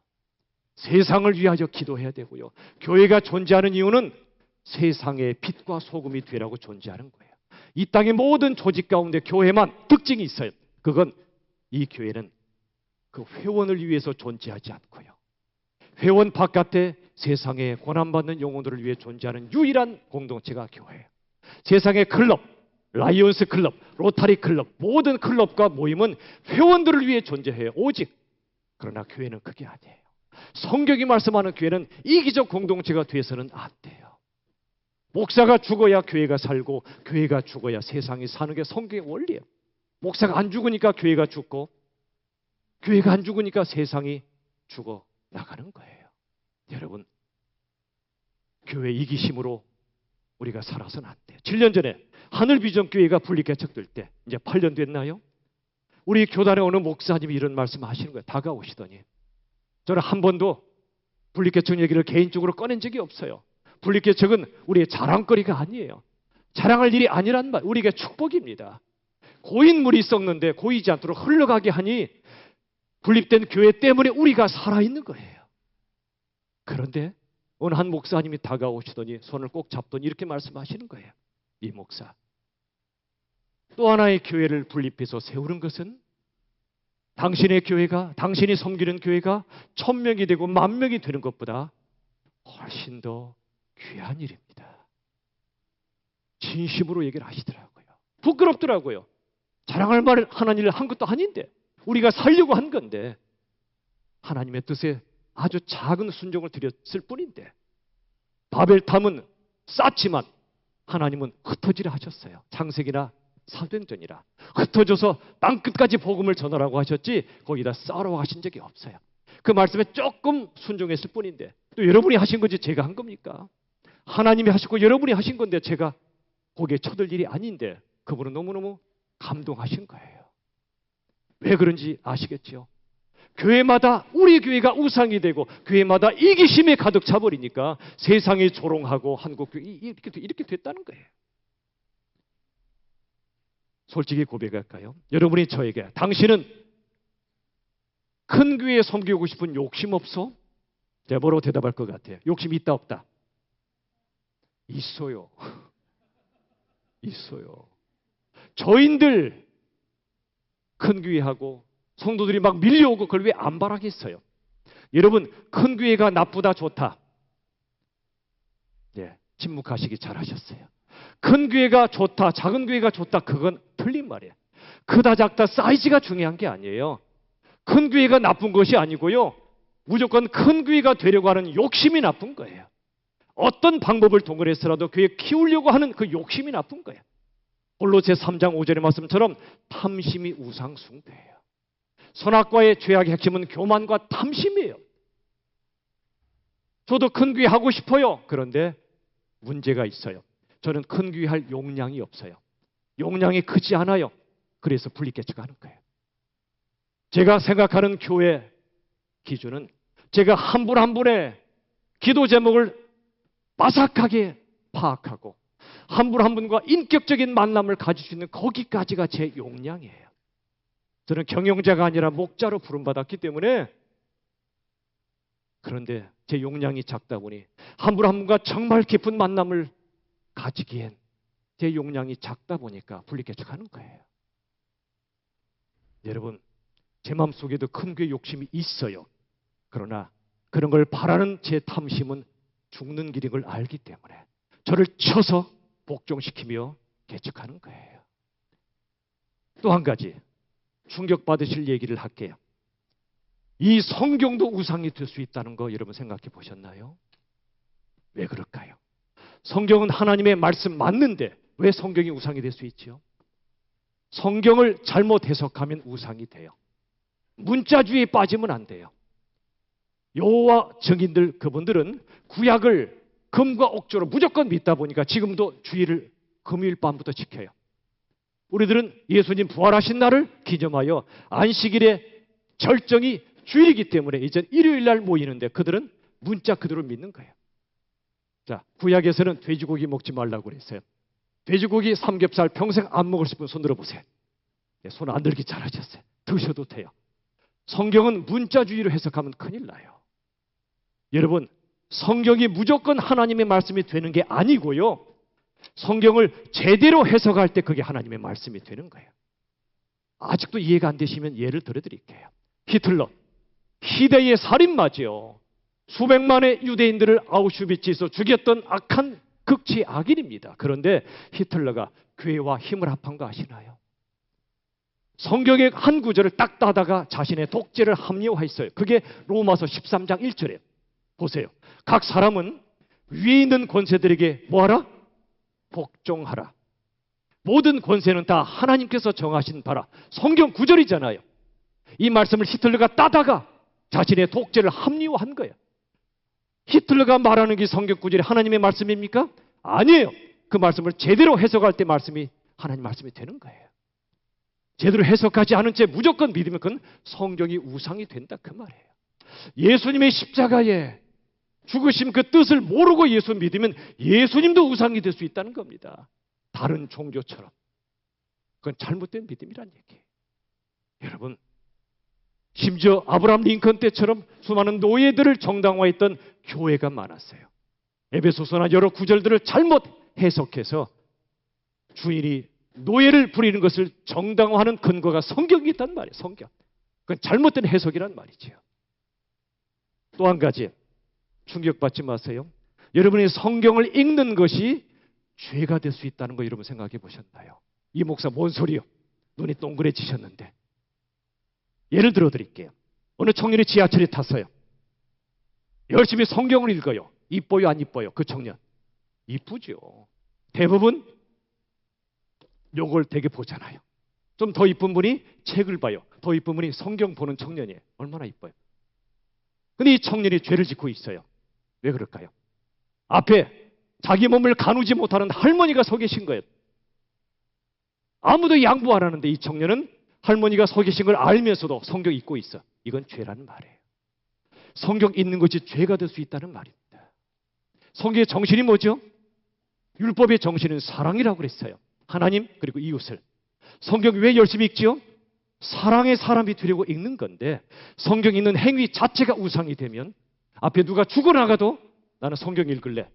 세상을 위하여 기도해야 되고요. 교회가 존재하는 이유는 세상의 빛과 소금이 되라고 존재하는 거예요. 이 땅의 모든 조직 가운데 교회만 특징이 있어요. 그건 이 교회는 그 회원을 위해서 존재하지 않고요. 회원 바깥에 세상에 고난받는 영혼들을 위해 존재하는 유일한 공동체가 교회예요. 세상의 클럽, 라이온스 클럽, 로타리 클럽, 모든 클럽과 모임은 회원들을 위해 존재해요. 오직. 그러나 교회는 그게 아니에요. 성경이 말씀하는 교회는 이기적 공동체가 돼서는 안 돼요. 목사가 죽어야 교회가 살고 교회가 죽어야 세상이 사는 게 성경의 원리예요. 목사가 안 죽으니까 교회가 죽고 교회가 안 죽으니까 세상이 죽어 나가는 거예요. 여러분, 교회 이기심으로 우리가 살아서는 안 돼요. 7년 전에 하늘비전교회가 분리개척될 때 이제 8년 됐나요? 우리 교단의 어느 목사님이 이런 말씀 하시는 거예요. 다가오시더니 저는 한 번도 분리개척 얘기를 개인적으로 꺼낸 적이 없어요. 분리개척은 우리의 자랑거리가 아니에요. 자랑할 일이 아니란 말, 우리에게 축복입니다. 고인물이 썩는데 고이지 않도록 흘러가게 하니 분립된 교회 때문에 우리가 살아있는 거예요. 그런데 어느 한 목사님이 다가오시더니 손을 꼭 잡더니 이렇게 말씀하시는 거예요. 이 목사, 또 하나의 교회를 분립해서 세우는 것은 당신의 교회가, 당신이 섬기는 교회가 1000명이 되고 10,000명이 되는 것보다 훨씬 더 귀한 일입니다. 진심으로 얘기를 하시더라고요. 부끄럽더라고요. 자랑할 말 하는 일을 한 것도 아닌데, 우리가 살려고 한 건데 하나님의 뜻에 아주 작은 순종을 드렸을 뿐인데, 바벨탑은 쌓지만 하나님은 흩어지라 하셨어요. 창세기나 사도행전이라 흩어져서 땅끝까지 복음을 전하라고 하셨지 거기다 쌓으라고 하신 적이 없어요. 그 말씀에 조금 순종했을 뿐인데, 또 여러분이 하신 거지 제가 한 겁니까? 하나님이 하시고 여러분이 하신 건데 제가 거기에 쳐들 일이 아닌데 그분은 너무너무 감동하신 거예요. 왜 그런지 아시겠죠? 교회마다 우리 교회가 우상이 되고 교회마다 이기심에 가득 차버리니까 세상이 조롱하고 한국교회 이렇게 됐다는 거예요. 솔직히 고백할까요? 여러분이 저에게 당신은 큰 교회에 섬기고 싶은 욕심 없어? 제가 뭐라고 대답할 것 같아요? 욕심 있다 없다? 있어요. 있어요. 저인들 큰 교회하고 성도들이 막 밀려오고 그걸 왜 안 바라겠어요? 여러분, 큰 교회가 나쁘다 좋다. 예, 침묵하시기 잘하셨어요. 큰 교회가 좋다, 작은 교회가 좋다, 그건 틀린 말이에요. 크다 작다 사이즈가 중요한 게 아니에요. 큰 교회가 나쁜 것이 아니고요, 무조건 큰 교회가 되려고 하는 욕심이 나쁜 거예요. 어떤 방법을 동원해서라도 교회 키우려고 하는 그 욕심이 나쁜 거예요. 골로새 3장 5절의 말씀처럼 탐심이 우상 숭배예요. 선악과의 죄악의 핵심은 교만과 탐심이에요. 저도 큰 교회 하고 싶어요. 그런데 문제가 있어요. 저는 큰 교회 할 용량이 없어요. 용량이 크지 않아요. 그래서 분리개척하는 거예요. 제가 생각하는 교회 기준은 제가 한 분 한 분의 기도 제목을 빠삭하게 파악하고 한 분 한 분과 인격적인 만남을 가질 수 있는 거기까지가 제 용량이에요. 저는 경영자가 아니라 목자로 부름받았기 때문에, 그런데 제 용량이 작다 보니 한 분 한 분과 정말 깊은 만남을 가지기엔 제 용량이 작다 보니까 분리개척하는 거예요. 여러분, 제 마음속에도 큰 교회 욕심이 있어요. 그러나 그런 걸 바라는 제 탐심은 죽는 길인 걸 알기 때문에 저를 쳐서 복종시키며 개척하는 거예요. 또 한 가지 충격받으실 얘기를 할게요. 이 성경도 우상이 될 수 있다는 거 여러분 생각해 보셨나요? 왜 그럴까요? 성경은 하나님의 말씀 맞는데 왜 성경이 우상이 될 수 있죠? 성경을 잘못 해석하면 우상이 돼요. 문자주의에 빠지면 안 돼요. 여호와 증인들 그분들은 구약을 금과 옥조로 무조건 믿다 보니까 지금도 주일을 금요일 밤부터 지켜요. 우리들은 예수님 부활하신 날을 기념하여 안식일의 절정이 주일이기 때문에 이제 일요일 날 모이는데 그들은 문자 그대로 믿는 거예요. 자, 구약에서는 돼지고기 먹지 말라고 그랬어요. 돼지고기, 삼겹살 평생 안 먹을 분 손 들어보세요. 손 안 들기 잘하셨어요. 드셔도 돼요. 성경은 문자주의로 해석하면 큰일 나요. 여러분, 성경이 무조건 하나님의 말씀이 되는 게 아니고요. 성경을 제대로 해석할 때 그게 하나님의 말씀이 되는 거예요. 아직도 이해가 안 되시면 예를 들어드릴게요. 히틀러, 희대의 살인마죠. 수백만의 유대인들을 아우슈비츠에서 죽였던 악한 극치 악인입니다. 그런데 히틀러가 교회와 힘을 합한 거 아시나요? 성경의 한 구절을 딱 따다가 자신의 독재를 합리화했어요. 그게 로마서 13장 1절에 보세요. 각 사람은 위에 있는 권세들에게 뭐하라? 복종하라. 모든 권세는 다 하나님께서 정하신 바라. 성경 구절이잖아요. 이 말씀을 히틀러가 따다가 자신의 독재를 합리화한 거예요. 히틀러가 말하는 게 성경 구절이 하나님의 말씀입니까? 아니에요. 그 말씀을 제대로 해석할 때 말씀이 하나님 말씀이 되는 거예요. 제대로 해석하지 않은 채 무조건 믿으면 그건 성경이 우상이 된다 그 말이에요. 예수님의 십자가에 죽으심 그 뜻을 모르고 예수 믿으면 예수님도 우상이 될 수 있다는 겁니다. 다른 종교처럼. 그건 잘못된 믿음이란 얘기예요. 여러분, 심지어 아브라함 링컨 때처럼 수많은 노예들을 정당화했던 교회가 많았어요. 에베소서나 여러 구절들을 잘못 해석해서 주인이 노예를 부리는 것을 정당화하는 근거가 성경이 있단 말이에요. 성경. 그건 잘못된 해석이란 말이죠. 또 한 가지 충격받지 마세요. 여러분이 성경을 읽는 것이 죄가 될 수 있다는 거 여러분 생각해 보셨나요? 이 목사 뭔 소리요? 눈이 동그래지셨는데. 예를 들어 드릴게요. 어느 청년이 지하철에 탔어요. 열심히 성경을 읽어요. 이뻐요, 안 이뻐요? 그 청년. 이쁘죠. 대부분 요걸 되게 보잖아요. 좀 더 이쁜 분이 책을 봐요. 더 이쁜 분이 성경 보는 청년이에요. 얼마나 이뻐요. 근데 이 청년이 죄를 짓고 있어요. 왜 그럴까요? 앞에 자기 몸을 가누지 못하는 할머니가 서 계신 거예요. 아무도 양보 안 하는데 이 청년은 할머니가 서 계신 걸 알면서도 성경 읽고 있어. 이건 죄라는 말이에요. 성경 읽는 것이 죄가 될 수 있다는 말입니다. 성경의 정신이 뭐죠? 율법의 정신은 사랑이라고 그랬어요. 하나님 그리고 이웃을. 성경 왜 열심히 읽지요? 사랑의 사람이 되려고 읽는 건데 성경 읽는 행위 자체가 우상이 되면 앞에 누가 죽어나가도 나는 성경 읽을래.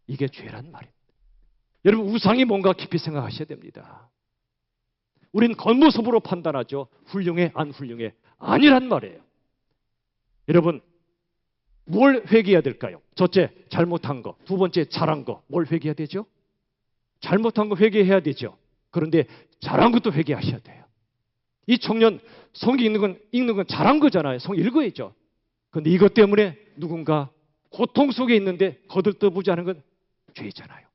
이게 죄란 말입니다. 여러분 우상이 뭔가 깊이 생각하셔야 됩니다. 우린 겉모습으로 판단하죠. 훌륭해 안 훌륭해. 아니란 말이에요. 여러분 뭘 회개해야 될까요? 첫째 잘못한 거. 두 번째 잘한 거. 뭘 회개해야 되죠? 잘못한 거 회개해야 되죠. 그런데 잘한 것도 회개하셔야 돼요. 이 청년 성경 읽는 건 잘한 거잖아요. 성경 읽어야죠. 그런데 이것 때문에 누군가 고통 속에 있는데 거들떠보지 않은 건 죄잖아요.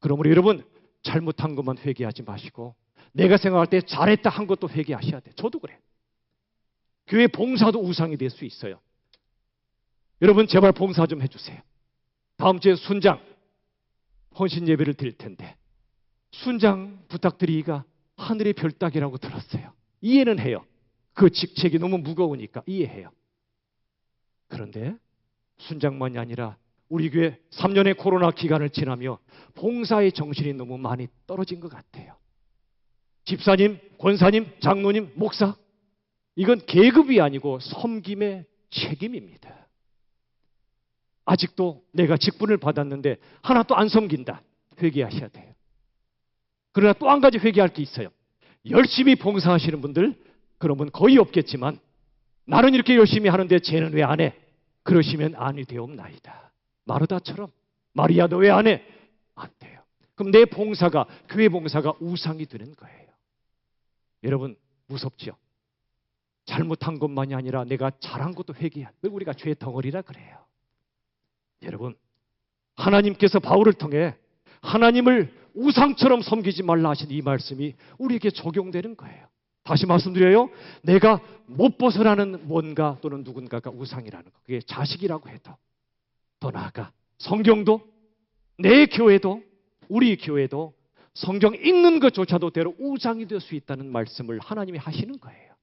그러므로 여러분 잘못한 것만 회개하지 마시고 내가 생각할 때 잘했다 한 것도 회개하셔야 돼요. 저도 그래요. 교회 봉사도 우상이 될 수 있어요. 여러분 제발 봉사 좀 해주세요. 다음 주에 순장 헌신 예배를 드릴 텐데 순장 부탁드리기가 하늘의 별 따기라고 들었어요. 이해는 해요. 그 직책이 너무 무거우니까 이해해요. 그런데 순장만이 아니라 우리 교회 3년의 코로나 기간을 지나며 봉사의 정신이 너무 많이 떨어진 것 같아요. 집사님, 권사님, 장로님, 목사 이건 계급이 아니고 섬김의 책임입니다. 아직도 내가 직분을 받았는데 하나도 안 섬긴다. 회개하셔야 돼요. 그러나 또 한 가지 회개할 게 있어요. 열심히 봉사하시는 분들 그러면 거의 없겠지만 나는 이렇게 열심히 하는데 쟤는 왜 안 해? 그러시면 아니 되옵나이다. 마르다처럼. 마리아 너 왜 안 해? 안 돼요. 그럼 내 봉사가, 교회 봉사가 우상이 되는 거예요. 여러분 무섭죠? 잘못한 것만이 아니라 내가 잘한 것도 회개한. 우리가 죄 덩어리라 그래요. 여러분 하나님께서 바울을 통해 하나님을 우상처럼 섬기지 말라 하신 이 말씀이 우리에게 적용되는 거예요. 다시 말씀드려요. 내가 못 벗어나는 뭔가 또는 누군가가 우상이라는 거. 그게 자식이라고 해도, 더 나아가 성경도, 내 교회도, 우리 교회도 성경 읽는 것조차도 때로 우상이 될 수 있다는 말씀을 하나님이 하시는 거예요.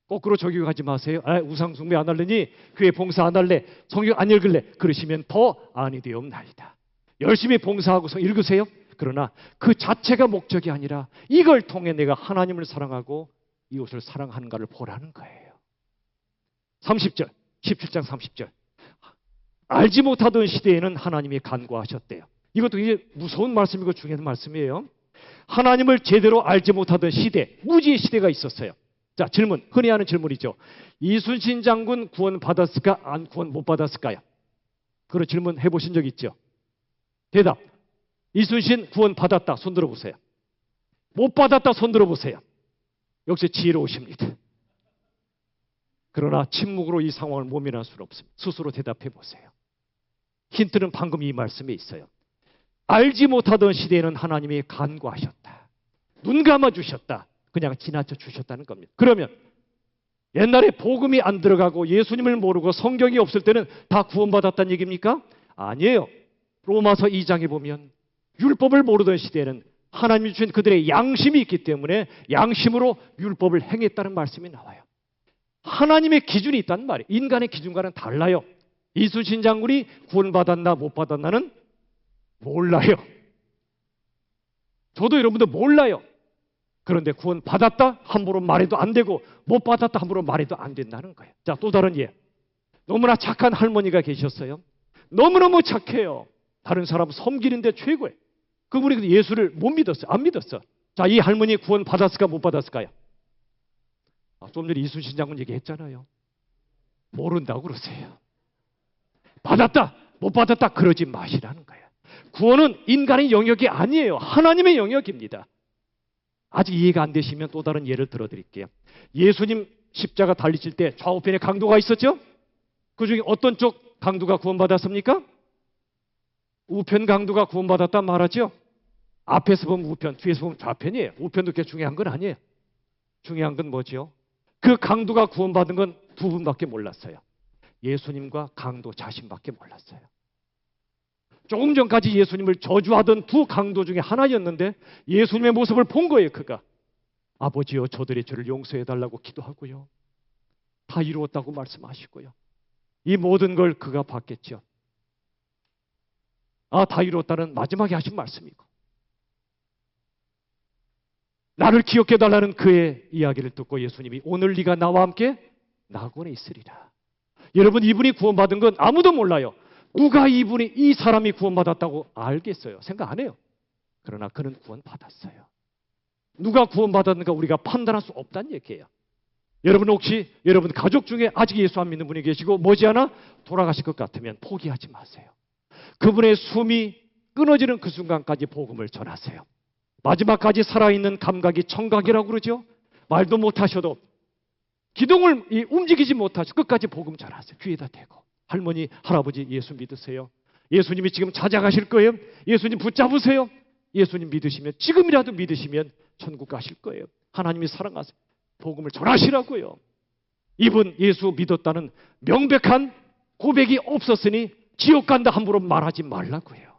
거꾸로 적용하지 마세요. 우상 숭배 안 할래니? 교회 봉사 안 할래? 성경 안 읽을래? 그러시면 더 아니 되옵나이다. 열심히 봉사하고서 읽으세요. 그러나 그 자체가 목적이 아니라 이걸 통해 내가 하나님을 사랑하고 이웃을 사랑하는가를 보라는 거예요. 30절, 17장 30절. 알지 못하던 시대에는 하나님이 간구하셨대요. 이것도 이제 무서운 말씀이고 중요한 말씀이에요. 하나님을 제대로 알지 못하던 시대, 무지의 시대가 있었어요. 자, 질문, 흔히 하는 질문이죠. 이순신 장군 구원 받았을까? 안 구원 못 받았을까요? 그런 질문 해보신 적 있죠? 대답, 이순신 구원 받았다. 손 들어보세요. 못 받았다. 손 들어보세요. 역시 지혜로우십니다. 그러나 침묵으로 이 상황을 모면할 수는 없습니다. 스스로 대답해 보세요. 힌트는 방금 이 말씀에 있어요. 알지 못하던 시대에는 하나님이 간구하셨다. 눈 감아주셨다. 그냥 지나쳐 주셨다는 겁니다. 그러면 옛날에 복음이 안 들어가고 예수님을 모르고 성경이 없을 때는 다 구원받았다는 얘기입니까? 아니에요. 로마서 2장에 보면 율법을 모르던 시대에는 하나님이 주신 그들의 양심이 있기 때문에 양심으로 율법을 행했다는 말씀이 나와요. 하나님의 기준이 있단 말이에요. 인간의 기준과는 달라요. 이순신 장군이 구원받았나 못 받았나는 몰라요. 저도 여러분도 몰라요. 그런데 구원받았다 함부로 말해도 안 되고 못 받았다 함부로 말해도 안 된다는 거예요. 자, 또 다른 예. 너무나 착한 할머니가 계셨어요. 너무너무 착해요. 다른 사람 섬기는데 최고예요. 그분이 예수를 못 믿었어요. 안 믿었어. 자, 이 할머니 구원 받았을까 못 받았을까요? 좀 전에 이순신 장군 얘기했잖아요. 모른다고 그러세요. 받았다 못 받았다 그러지 마시라는 거예요. 구원은 인간의 영역이 아니에요. 하나님의 영역입니다. 아직 이해가 안 되시면 또 다른 예를 들어드릴게요. 예수님 십자가 달리실 때 좌우편에 강도가 있었죠? 그 중에 어떤 쪽 강도가 구원받았습니까? 우편 강도가 구원받았단 말하죠? 앞에서 보면 우편, 뒤에서 보면 좌편이에요. 우편도 그렇게 중요한 건 아니에요. 중요한 건 뭐죠? 그 강도가 구원받은 건 두 분밖에 몰랐어요. 예수님과 강도 자신밖에 몰랐어요. 조금 전까지 예수님을 저주하던 두 강도 중에 하나였는데 예수님의 모습을 본 거예요. 그가 아버지여 저들의 죄를 용서해달라고 기도하고요. 다 이루었다고 말씀하시고요. 이 모든 걸 그가 봤겠죠. 다 이루었다는 마지막에 하신 말씀이고 나를 기억해달라는 그의 이야기를 듣고 예수님이 오늘 네가 나와 함께 낙원에 있으리라. 여러분 이분이 구원받은 건 아무도 몰라요. 누가 이 사람이 구원받았다고 알겠어요? 생각 안 해요. 그러나 그는 구원받았어요. 누가 구원받았는가 우리가 판단할 수 없다는 얘기예요. 여러분 혹시 여러분 가족 중에 아직 예수 안 믿는 분이 계시고 머지않아 돌아가실 것 같으면 포기하지 마세요. 그분의 숨이 끊어지는 그 순간까지 복음을 전하세요. 마지막까지 살아있는 감각이 청각이라고 그러죠. 말도 못하셔도 기둥을 움직이지 못하셔도 끝까지 복음 전하세요. 귀에다 대고 할머니, 할아버지 예수 믿으세요. 예수님이 지금 찾아가실 거예요. 예수님 붙잡으세요. 예수님 믿으시면 지금이라도 믿으시면 천국 가실 거예요. 하나님이 사랑하세요. 복음을 전하시라고요. 이분 예수 믿었다는 명백한 고백이 없었으니 지옥 간다 함부로 말하지 말라고요.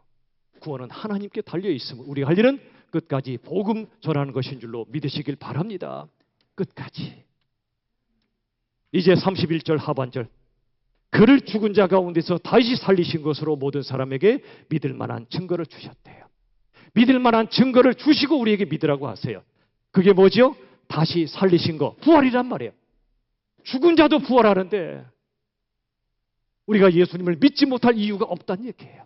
구원은 하나님께 달려있음을 우리가 할 일은 끝까지 복음 전하는 것인 줄로 믿으시길 바랍니다. 끝까지. 이제 31절 하반절. 그를 죽은 자 가운데서 다시 살리신 것으로 모든 사람에게 믿을 만한 증거를 주셨대요. 믿을 만한 증거를 주시고 우리에게 믿으라고 하세요. 그게 뭐죠? 다시 살리신 거. 부활이란 말이에요. 죽은 자도 부활하는데 우리가 예수님을 믿지 못할 이유가 없다는 얘기예요.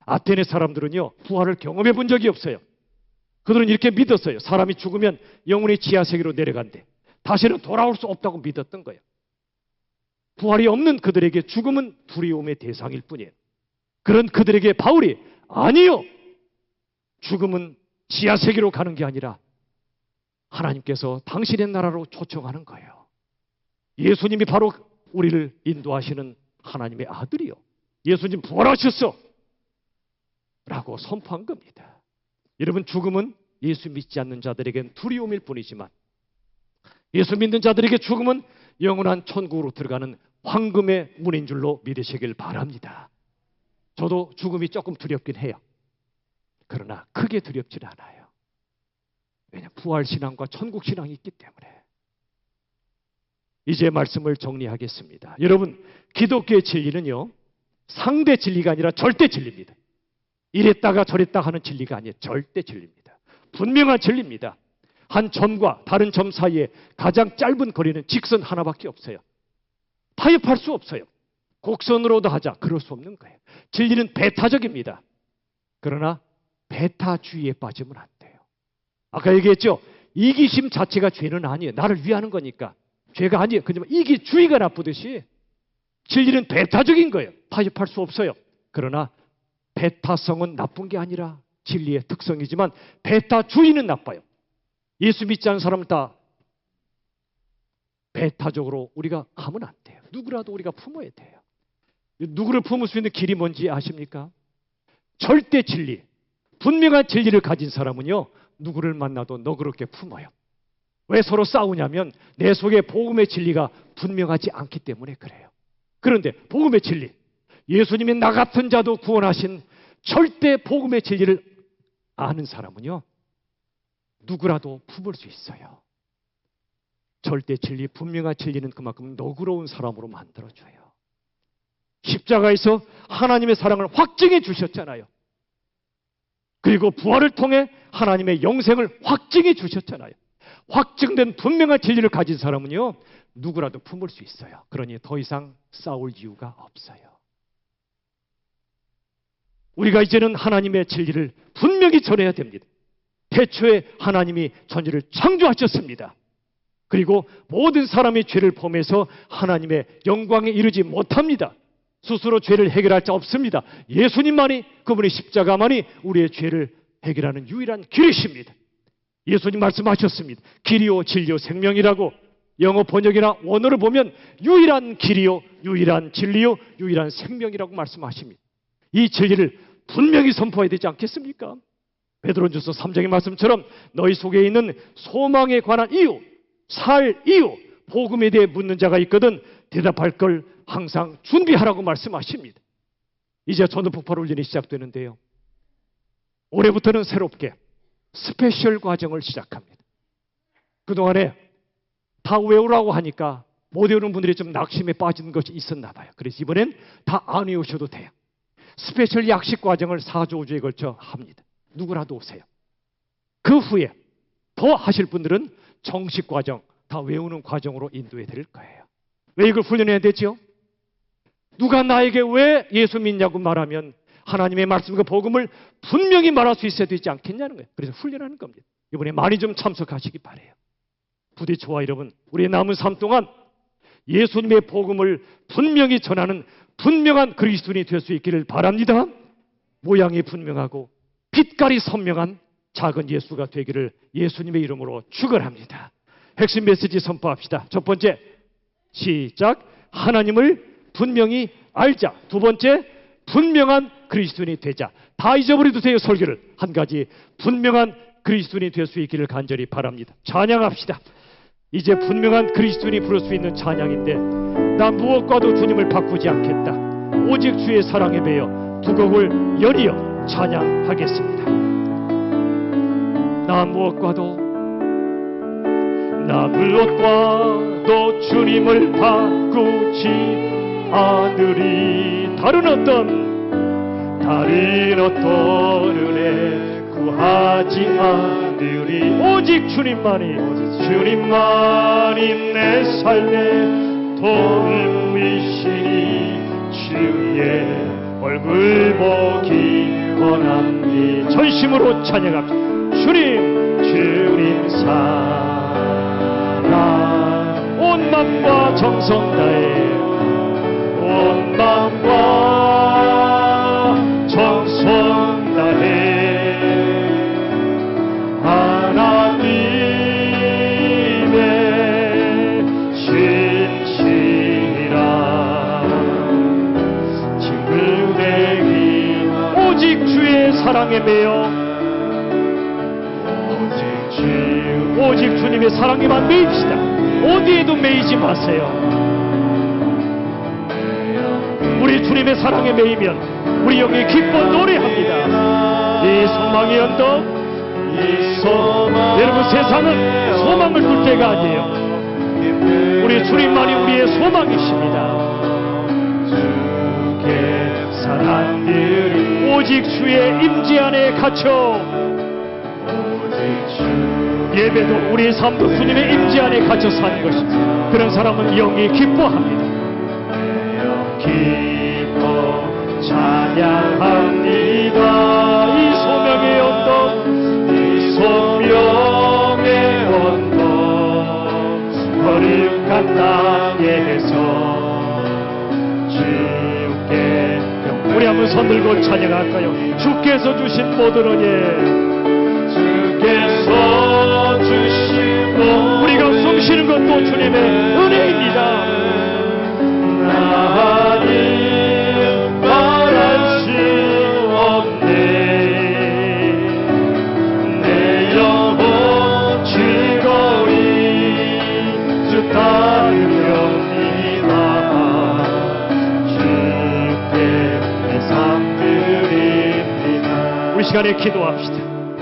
아테네 사람들은요 부활을 경험해 본 적이 없어요. 그들은 이렇게 믿었어요. 사람이 죽으면 영혼이 지하세계로 내려간대. 다시는 돌아올 수 없다고 믿었던 거예요. 부활이 없는 그들에게 죽음은 두려움의 대상일 뿐이에요. 그런 그들에게 바울이 아니요, 죽음은 지하세계로 가는 게 아니라 하나님께서 당신의 나라로 초청하는 거예요. 예수님이 바로 우리를 인도하시는 하나님의 아들이요, 예수님 부활하셨어 라고 선포한 겁니다. 여러분, 죽음은 예수 믿지 않는 자들에겐 두려움일 뿐이지만 예수 믿는 자들에게 죽음은 영원한 천국으로 들어가는 황금의 문인 줄로 믿으시길 바랍니다. 저도 죽음이 조금 두렵긴 해요. 그러나 크게 두렵진 않아요. 왜냐하면 부활신앙과 천국신앙이 있기 때문에. 이제 말씀을 정리하겠습니다. 여러분, 기독교의 진리는요, 상대 진리가 아니라 절대 진리입니다. 이랬다가 저랬다 하는 진리가 아니에요. 절대 진리입니다. 분명한 진리입니다. 한 점과 다른 점 사이에 가장 짧은 거리는 직선 하나밖에 없어요. 타협할 수 없어요. 곡선으로도 하자, 그럴 수 없는 거예요. 진리는 배타적입니다. 그러나 배타주의에 빠지면 안 돼요. 아까 얘기했죠, 이기심 자체가 죄는 아니에요. 나를 위하는 거니까 죄가 아니에요. 그렇지만 이기주의가 나쁘듯이 진리는 배타적인 거예요. 타협할 수 없어요. 그러나 배타성은 나쁜 게 아니라 진리의 특성이지만 배타주의는 나빠요. 예수 믿지 않는 사람은 다 배타적으로 우리가 하면 안 돼요. 누구라도 우리가 품어야 돼요. 누구를 품을 수 있는 길이 뭔지 아십니까? 절대 진리, 분명한 진리를 가진 사람은요, 누구를 만나도 너그럽게 품어요. 왜 서로 싸우냐면 내 속에 복음의 진리가 분명하지 않기 때문에 그래요. 그런데 복음의 진리, 예수님이 나 같은 자도 구원하신 절대 복음의 진리를 아는 사람은요, 누구라도 품을 수 있어요. 절대 진리, 분명한 진리는 그만큼 너그러운 사람으로 만들어줘요. 십자가에서 하나님의 사랑을 확증해 주셨잖아요. 그리고 부활을 통해 하나님의 영생을 확증해 주셨잖아요. 확증된 분명한 진리를 가진 사람은요, 누구라도 품을 수 있어요. 그러니 더 이상 싸울 이유가 없어요. 우리가 이제는 하나님의 진리를 분명히 전해야 됩니다. 태초에 하나님이 천지를 창조하셨습니다. 그리고 모든 사람이 죄를 범해서 하나님의 영광에 이르지 못합니다. 스스로 죄를 해결할 자 없습니다. 예수님만이, 그분의 십자가만이 우리의 죄를 해결하는 유일한 길이십니다. 예수님 말씀하셨습니다. 길이요 진리요 생명이라고. 영어 번역이나 원어를 보면 유일한 길이요, 유일한 진리요, 유일한 생명이라고 말씀하십니다. 이 진리를 분명히 선포해야 되지 않겠습니까? 베드로전서 3장의 말씀처럼 너희 속에 있는 소망에 관한 이유, 살 이유, 복음에 대해 묻는 자가 있거든 대답할 걸 항상 준비하라고 말씀하십니다. 이제 전도폭발 훈련이 시작되는데요, 올해부터는 새롭게 스페셜 과정을 시작합니다. 그동안에 다 외우라고 하니까 못 외우는 분들이 좀 낙심에 빠지는 것이 있었나 봐요. 그래서 이번엔 다 안 외우셔도 돼요. 스페셜 약식 과정을 4주 5주에 걸쳐 합니다. 누구라도 오세요. 그 후에 더 하실 분들은 정식 과정, 다 외우는 과정으로 인도해 드릴 거예요. 왜 이걸 훈련해야 되죠? 누가 나에게 왜 예수 믿냐고 말하면 하나님의 말씀과 복음을 분명히 말할 수 있어야 되지 않겠냐는 거예요. 그래서 훈련하는 겁니다. 이번에 많이 좀 참석하시기 바라요. 부디 저와 여러분, 우리의 남은 삶 동안 예수님의 복음을 분명히 전하는 분명한 그리스도인이 될 수 있기를 바랍니다. 모양이 분명하고 빛깔이 선명한 작은 예수가 되기를 예수님의 이름으로 축원합니다. 핵심 메시지 선포합시다. 첫 번째, 시작. 하나님을 분명히 알자. 두 번째, 분명한 그리스도인이 되자. 다 잊어버려도 돼요. 설교를. 한 가지, 분명한 그리스도인이 될 수 있기를 간절히 바랍니다. 찬양합시다. 이제 분명한 그리스도인이 부를 수 있는 찬양인데, 나 무엇과도 주님을 바꾸지 않겠다. 오직 주의 사랑에 매여 두 곡을 연이어 찬양하겠습니다. 나 무엇과도 주님을 바꾸지 않으리. 다른 어떤 은혜 구하지 않으리. 오직 주님만이 내 삶의 도움이시니 주의 얼굴 보기 원합니다. 전심으로 찬양합니다. 주님 사랑 온 마음과 정성 다해 오직 주님의 사랑에만 매입시다. 어디에도 매이지 마세요. 우리 주님의 사랑에 매이면 우리 영이 기뻐 노래합니다. 이 소망의 언덕, 여러분, 세상은 소망을 둘 때가 아니에요. 우리 주님만이 우리의 소망이십니다. 주께 사람들이 오직 주의 임재 안에 갇혀, 예배도 우리의 삶도 주님의 임재 안에 갇혀 사는 것입니다. 그런 사람은 영이 기뻐합니다. 기뻐 찬양합니다. 이 소명의 언덕, 이 소명의 언덕, 거룩한 땅에서 주께, 우리 한번 손 들고 찬양할까요? 주께서 주신 모든 은혜, 주께서 주신 모든, 우리가 숨쉬는 것도 주님의 은혜입니다. 하나님 말할 수 없네. 내 영혼 즐거이 주 따르렵니다. 주께 내 삶 드립니다. 우리 시간에 기도합시다.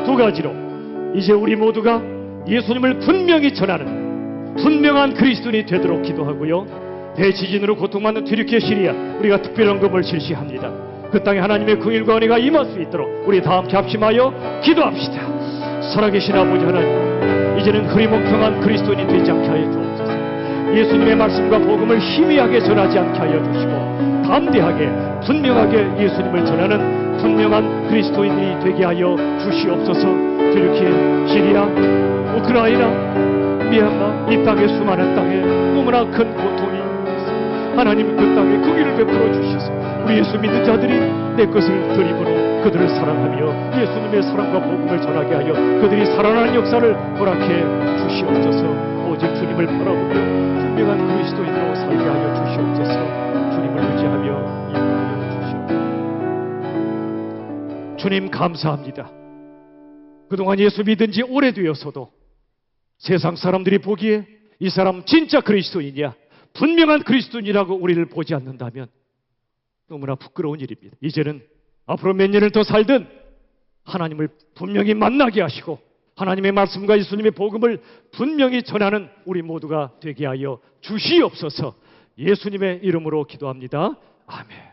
두 가지로, 이제 우리 모두가 예수님을 분명히 전하는 분명한 그리스도인이 되도록 기도하고요, 대지진으로 고통받는 튀르키예 시리아, 우리가 특별 언급을 실시합니다. 그 땅에 하나님의 긍휼과 은혜가 임할 수 있도록 우리 다 함께 합심하여 기도합시다. 살아계신 아버지 하나님, 이제는 흐리멍텅한 그리스도인이 되지 않게 하여 주옵소서. 예수님의 말씀과 복음을 희미하게 전하지 않게 하여 주시고, 담대하게 분명하게 예수님을 전하는 분명한 그리스도인이 되게 하여 주시옵소서. 튀르키예, 시리아, 우크라이나, 미얀마, 이 땅의 수많은 땅에 너무나 큰 고통이, 하나님 그 땅에 긍휼을 베풀어 주셔서 우리 예수 믿는 자들이 내 것을 드림으로 그들을 사랑하며 예수님의 사랑과 복음을 전하게 하여 그들이 살아나는 역사를 허락해 주시옵소서. 오직 주님을 바라보며 분명한 그리스도인으로 살게 하여 주시옵소서. 주님을 의지하며 인도하여 주시옵소서. 주님 감사합니다. 그동안 예수 믿은 지 오래되어서도 세상 사람들이 보기에 이 사람 진짜 그리스도인이야, 분명한 그리스도인이라고 우리를 보지 않는다면 너무나 부끄러운 일입니다. 이제는 앞으로 몇 년을 더 살든 하나님을 분명히 만나게 하시고 하나님의 말씀과 예수님의 복음을 분명히 전하는 우리 모두가 되게 하여 주시옵소서. 예수님의 이름으로 기도합니다. 아멘.